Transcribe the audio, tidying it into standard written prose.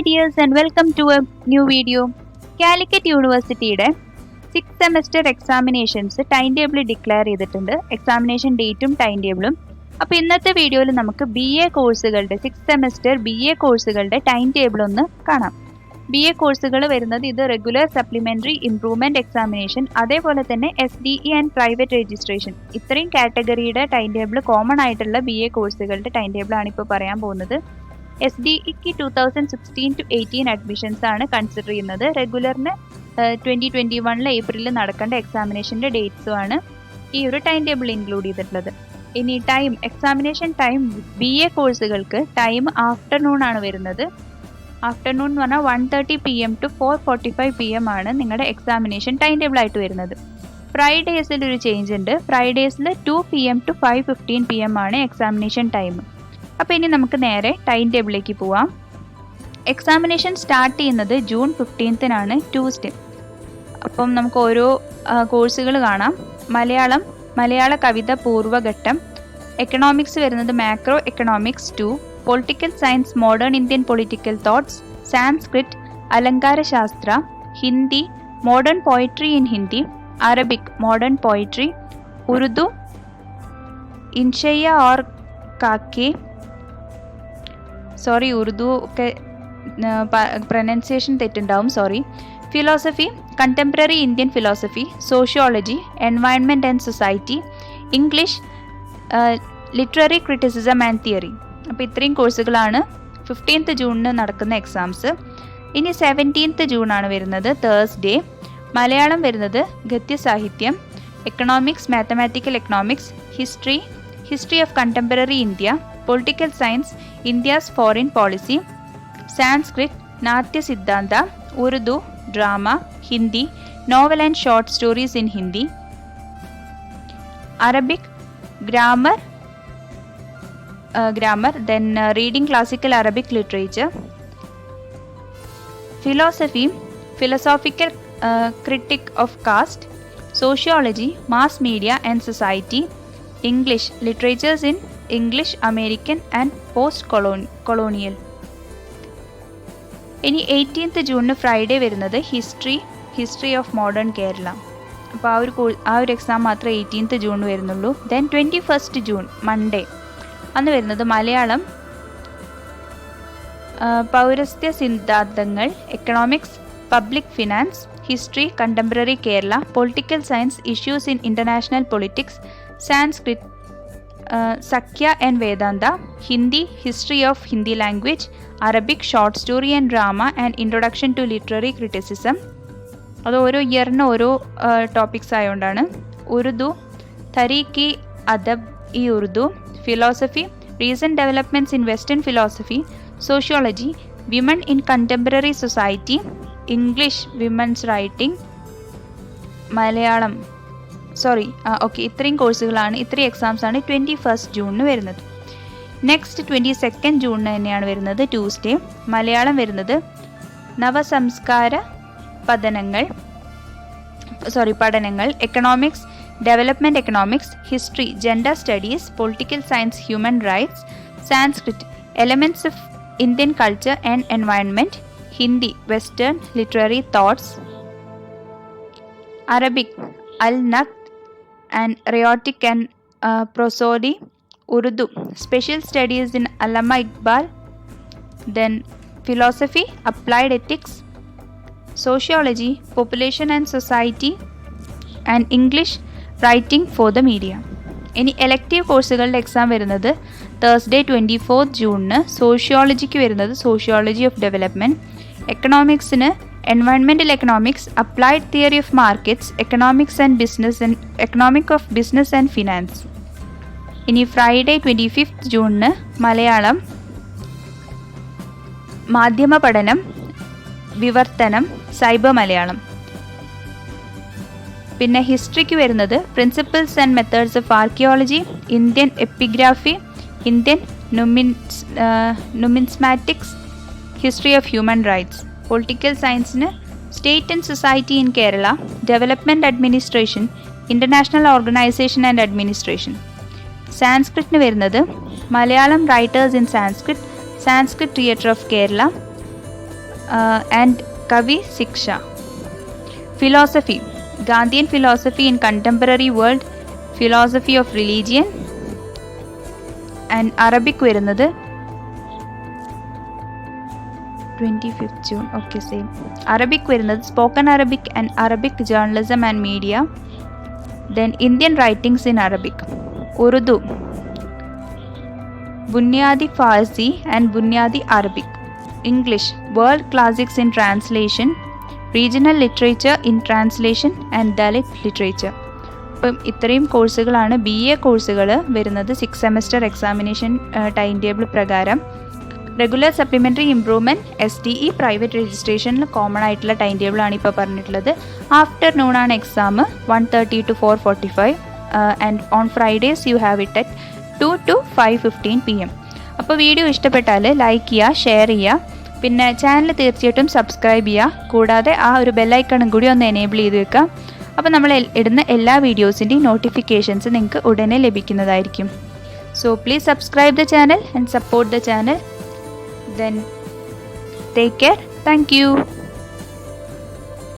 dears and welcome to a new video. Calicut യൂണിവേഴ്സിറ്റിയുടെ 6th semester examinations time table declare ചെയ്തിട്ടുണ്ട്. Examination ഡേറ്റും time ടേബിളും. അപ്പോൾ ഇന്നത്തെ വീഡിയോയിൽ നമുക്ക് BA കോഴ്സുകളുടെ 6th സെമസ്റ്റർ BA കോഴ്സുകളുടെ ടൈം ടേബിൾ ഒന്ന് കാണാം. BA കോഴ്സുകൾ വരുന്നത് ഇത് റെഗുലർ സപ്ലിമെൻ്ററി ഇംപ്രൂവ്മെൻറ്റ് എക്സാമിനേഷൻ, അതേപോലെ തന്നെ SDE ആൻഡ് പ്രൈവറ്റ് രജിസ്ട്രേഷൻ, ഇത്രയും കാറ്റഗറിയുടെ ടൈം ടേബിൾ കോമൺ ആയിട്ടുള്ള BA കോഴ്സുകളുടെ ടൈം ടേബിളാണ് ഇപ്പോൾ പറയാൻ പോകുന്നത്. SDEക്ക് 2016 to 18 അഡ്മിഷൻസ് ആണ് കൺസിഡർ ചെയ്യുന്നത്. റെഗുലറിന് 2021 ഏപ്രിലിൽ നടക്കേണ്ട എക്സാമിനേഷൻ്റെ ഡേറ്റ്സും ആണ് ഈ ഒരു ടൈം ടേബിൾ ഇൻക്ലൂഡ് ചെയ്തിട്ടുള്ളത്. ഇനി ടൈം, എക്സാമിനേഷൻ ടൈം BA കോഴ്സുകൾക്ക് ടൈം ആഫ്റ്റർനൂൺ ആണ് വരുന്നത്. ആഫ്റ്റർനൂൺ എന്ന് പറഞ്ഞാൽ 1:30 PM to 4:45 PM ആണ് നിങ്ങളുടെ എക്സാമിനേഷൻ ടൈം ടേബിൾ ആയിട്ട് വരുന്നത്. ഫ്രൈഡേസിൽ ഒരു ചേഞ്ച് ഉണ്ട്. ഫ്രൈഡേസിൽ 2 PM to 5:15 PM ആണ് എക്സാമിനേഷൻ ടൈം. അപ്പോൾ ഇനി നമുക്ക് നേരെ ടൈം ടേബിളിലേക്ക് പോവാം. എക്സാമിനേഷൻ സ്റ്റാർട്ട് ചെയ്യുന്നത് ജൂൺ 15-നാണ്, ട്യൂസ്ഡേ. അപ്പം നമുക്ക് ഓരോ കോഴ്സുകൾ കാണാം. മലയാള കവിത പൂർവ്വഘട്ടം, എക്കണോമിക്സ് വരുന്നത് macro economics 2, political science modern Indian political thoughts, Sanskrit അലങ്കാരശാസ്ത്ര, Hindi modern poetry in Hindi, Arabic modern poetry, Urdu ഇൻഷയ്യ ഓർ കാക്കെ, ഉറുദു ഒക്കെ പ്രൊനൗൺസിയേഷൻ തെറ്റുണ്ടാവും, philosophy contemporary Indian philosophy, sociology environment and society, English literary criticism and theory. അപ്പോൾ ഇത്രയും കോഴ്സുകളാണ് 15th ജൂണിന് നടക്കുന്ന എക്സാംസ്. ഇനി 17th ജൂണാണ് വരുന്നത്, തേഴ്സ്ഡേ. മലയാളം വരുന്നത് ഗദ്യസാഹിത്യം, economics mathematical economics, history of contemporary India, political science India's foreign policy, Sanskrit നാട്യ സിദ്ധാന്ത, Urdu drama, Hindi novel and short stories in Hindi, Arabic grammar, then reading classical Arabic literature, philosophical critic of caste, sociology mass media and society, English literatures in English American and post colonial. ഇനി 18th ജൂണിന് Friday വരുന്നത് history of modern Kerala. അപ്പോൾ ആ ഒരു exam മാത്രമേ 18th June വരുന്നുള്ളൂ. Then 21st June Monday അന്ന് വരുന്നത് മലയാളം പൗരസ്ത്യ സിദ്ധാന്തങ്ങൾ, economics public finance, history contemporary Kerala, political science issues in international politics, Sanskrit സഖ്യ ആൻഡ് വേദാന്ത, Hindi history of Hindi language, Arabic short story and drama and introduction to literary criticism. അത് ഓരോ ഇയറിന് ഓരോ ടോപ്പിക്സ് ആയതുകൊണ്ടാണ്. ഉറുദു തരീഖ് അദബ് ഇ Urdu, philosophy recent developments in western philosophy, sociology women in contemporary society, English women's writing, Malayalam ഇത്രയും കോഴ്സുകളാണ്, ഇത്രയും എക്സാംസാണ് 21st ജൂണിന് വരുന്നത്. നെക്സ്റ്റ് 22nd ജൂണിന് തന്നെയാണ് വരുന്നത്, ട്യൂസ്ഡേ. മലയാളം വരുന്നത് നവസംസ്കാര പഠനങ്ങൾ, economics development economics, history gender studies, political science human rights, Sanskrit elements of Indian culture and environment, Hindi western literary thoughts, Arabic അൽ നഖ് and rhetoric and prosody, Urdu special studies in Allama Iqbal, then philosophy applied ethics, sociology population and society, and English writing for the media. ഇനി elective കോഴ്സുകളുടെ exam വരുന്നത് Thursday 24th ജൂണിന്. സോഷ്യോളജിക്ക് വരുന്നത് sociology of development, എക്കണോമിക്സിന് environmental economics, applied theory of markets, economic of business and finance. ഇനി Friday 25th ജൂണിന് മലയാളം മാധ്യമ പഠനം, വിവർത്തനം, സൈബർ മലയാളം. പിന്നെ ഹിസ്റ്ററിക്ക് വരുന്നത് principles and methods of archaeology, Indian epigraphy, Indian numismatics, history of human rights. Political സയൻസിന് state and society in Kerala, development administration, international organisation and administration. സാൻസ്ക്രിറ്റിന് വരുന്നത് Malayalam writers in Sanskrit, Sanskrit theatre of Kerala, and Kavi Siksha. Philosophy, Gandhian philosophy in contemporary world, philosophy of religion. And Arabic വരുന്നത് 25th June. Okay, same. Arabic വരുന്നത് spoken Arabic and Arabic journalism and media. Then Indian writings in Arabic. Urdu, Bunyadi Farsi and Bunyadi Arabic. English, world classics in translation, regional literature in translation and Dalit literature. അപ്പം ഇത്രയും കോഴ്സുകളാണ് BA കോഴ്സുകൾ വരുന്നത് 6 semester examination time table പ്രകാരം. Regular supplementary improvement STE private രജിസ്ട്രേഷനിൽ common ആയിട്ടുള്ള time ടേബിളാണ് ഇപ്പോൾ പറഞ്ഞിട്ടുള്ളത്. ആഫ്റ്റർനൂണാണ് exam 1:30 to 4:45 and on Fridays you have it at 2 to 5:15 PM. അപ്പോൾ വീഡിയോ ഇഷ്ടപ്പെട്ടാൽ ലൈക്ക് ചെയ്യുക, ഷെയർ ചെയ്യുക, പിന്നെ ചാനൽ തീർച്ചയായിട്ടും സബ്സ്ക്രൈബ് ചെയ്യുക. കൂടാതെ ആ ഒരു ബെല്ലൈക്കണും കൂടി ഒന്ന് എനേബിൾ ചെയ്ത് വെക്കുക. അപ്പോൾ നമ്മൾ ഇടുന്ന എല്ലാ വീഡിയോസിൻ്റെയും നോട്ടിഫിക്കേഷൻസ് നിങ്ങൾക്ക് ഉടനെ ലഭിക്കുന്നതായിരിക്കും. So please subscribe the channel and support the channel. Then take care. Thank you.